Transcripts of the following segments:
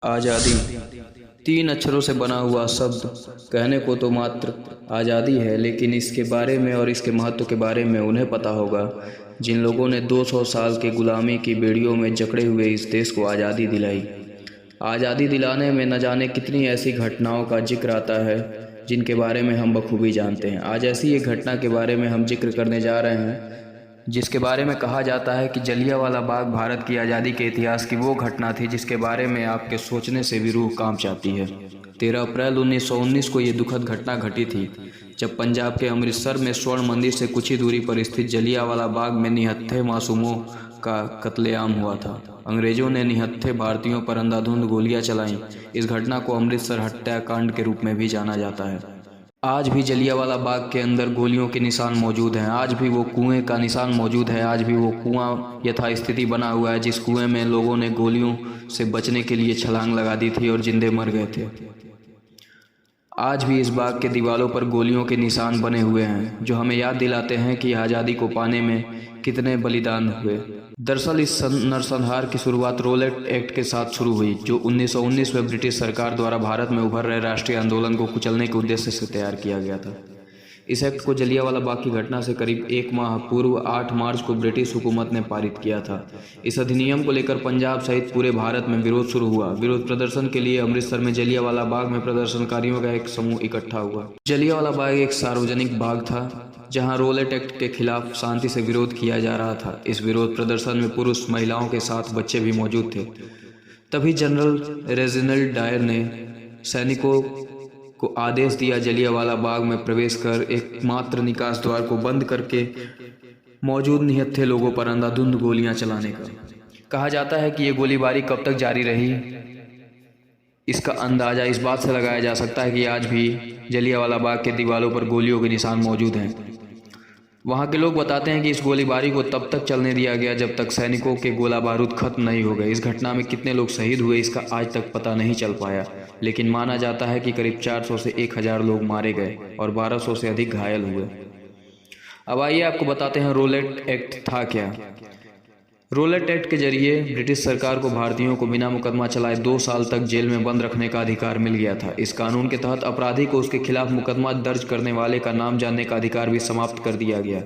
आज़ादी तीन अक्षरों से बना हुआ शब्द कहने को तो मात्र आज़ादी है, लेकिन इसके बारे में और इसके महत्व के बारे में उन्हें पता होगा जिन लोगों ने 200 साल के गुलामी की बेड़ियों में जकड़े हुए इस देश को आज़ादी दिलाई। आज़ादी दिलाने में न जाने कितनी ऐसी घटनाओं का जिक्र आता है जिनके बारे में हम बखूबी जानते हैं। आज ऐसी एक घटना के बारे में हम जिक्र करने जा रहे हैं जिसके बारे में कहा जाता है कि जलियांवाला बाग भारत की आज़ादी के इतिहास की वो घटना थी जिसके बारे में आपके सोचने से भी रूह कांप जाती है। 13 अप्रैल 1919 को ये दुखद घटना घटी थी जब पंजाब के अमृतसर में स्वर्ण मंदिर से कुछ ही दूरी पर स्थित जलियांवाला बाग में निहत्थे मासूमों का कत्लेआम हुआ था। अंग्रेजों ने निहत्थे भारतीयों पर अंधाधुंध गोलियां चलाईं। इस घटना को अमृतसर हत्याकांड के रूप में भी जाना जाता है। आज भी जलियांवाला बाग के अंदर गोलियों के निशान मौजूद हैं। आज भी वो कुएं का निशान मौजूद है। आज भी वो कुआं यथास्थिति बना हुआ है जिस कुएं में लोगों ने गोलियों से बचने के लिए छलांग लगा दी थी और जिंदे मर गए थे। आज भी इस बाग के दीवारों पर गोलियों के निशान बने हुए हैं जो हमें याद दिलाते हैं कि आज़ादी को पाने में कितने बलिदान हुए। दरअसल इस नरसंहार की शुरुआत रोलेट एक्ट के साथ शुरू हुई जो 1919 में ब्रिटिश सरकार द्वारा भारत में उभर रहे राष्ट्रीय आंदोलन को कुचलने के उद्देश्य से तैयार किया गया था। इस एक्ट को जलियांवाला बाग की घटना से करीब एक माह पूर्व 8 मार्च को ब्रिटिश हुकूमत ने पारित किया था। इस अधिनियम को लेकर पंजाब सहित पूरे भारत में विरोध शुरू हुआ। विरोध प्रदर्शन के लिए अमृतसर में जलियांवाला बाग में प्रदर्शनकारियों का एक समूह इकट्ठा हुआ। जलियांवाला बाग एक सार्वजनिक बाग था जहां रोलेट एक्ट के खिलाफ शांति से विरोध किया जा रहा था। इस विरोध प्रदर्शन में पुरुष, महिलाओं के साथ बच्चे भी मौजूद थे। तभी जनरल रेजिनाल्ड डायर ने सैनिकों को आदेश दिया जलियांवाला बाग में प्रवेश कर एकमात्र निकास द्वार को बंद करके मौजूद निहत्थे लोगों पर अंधाधुंध गोलियां चलाने का। कहा जाता है कि ये गोलीबारी कब तक जारी रही, इसका अंदाजा इस बात से लगाया जा सकता है कि आज भी जलियांवाला बाग के दीवारों पर गोलियों के निशान मौजूद हैं। वहाँ के लोग बताते हैं कि इस गोलीबारी को तब तक चलने दिया गया जब तक सैनिकों के गोला बारूद खत्म नहीं हो गए। इस घटना में कितने लोग शहीद हुए इसका आज तक पता नहीं चल पाया, लेकिन माना जाता है कि करीब 400 से 1000 लोग मारे गए और 1200 से अधिक घायल हुए। अब आइए आपको बताते हैं रोलेट एक्ट था क्या। रोलेट एक्ट के जरिए ब्रिटिश सरकार को भारतीयों को बिना मुकदमा चलाए 2 साल तक जेल में बंद रखने का अधिकार मिल गया था। इस कानून के तहत अपराधी को उसके खिलाफ मुकदमा दर्ज करने वाले का नाम जानने का अधिकार भी समाप्त कर दिया गया।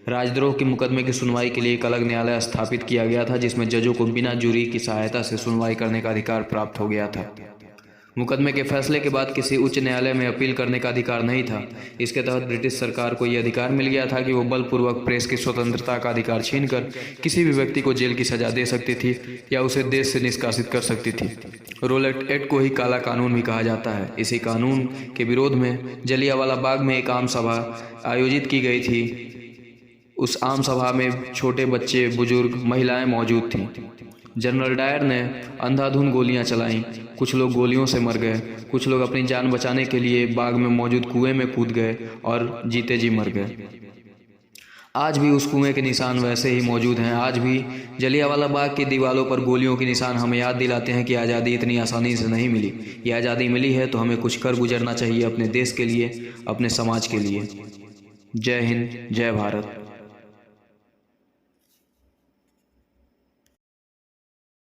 राजद्रोह के मुकदमे की सुनवाई के लिए एक अलग न्यायालय स्थापित किया गया था जिसमें जजों को बिना जूरी की सहायता से सुनवाई करने का अधिकार प्राप्त हो गया था। मुकदमे के फैसले के बाद किसी उच्च न्यायालय में अपील करने का अधिकार नहीं था। इसके तहत ब्रिटिश सरकार को यह अधिकार मिल गया था कि वो बलपूर्वक प्रेस की स्वतंत्रता का अधिकार छीनकर किसी भी व्यक्ति को जेल की सजा दे सकती थी या उसे देश से निष्कासित कर सकती थी। रोलेट एक्ट को ही काला कानून भी कहा जाता है। इसी कानून के विरोध में जलियांवाला बाग में एक आम सभा आयोजित की गई थी। उस आम सभा में छोटे बच्चे, बुजुर्ग, महिलाएं मौजूद थीं। जनरल डायर ने अंधाधुंध गोलियां चलाईं। कुछ लोग गोलियों से मर गए, कुछ लोग अपनी जान बचाने के लिए बाग में मौजूद कुएं में कूद गए और जीते जी मर गए। आज भी उस कुएं के निशान वैसे ही मौजूद हैं। आज भी जलियांवाला बाग की दीवारों पर गोलियों के निशान हमें याद दिलाते हैं कि आज़ादी इतनी आसानी से नहीं मिली। ये आज़ादी मिली है तो हमें कुछ कर गुजरना चाहिए अपने देश के लिए, अपने समाज के लिए। जय हिंद, जय भारत।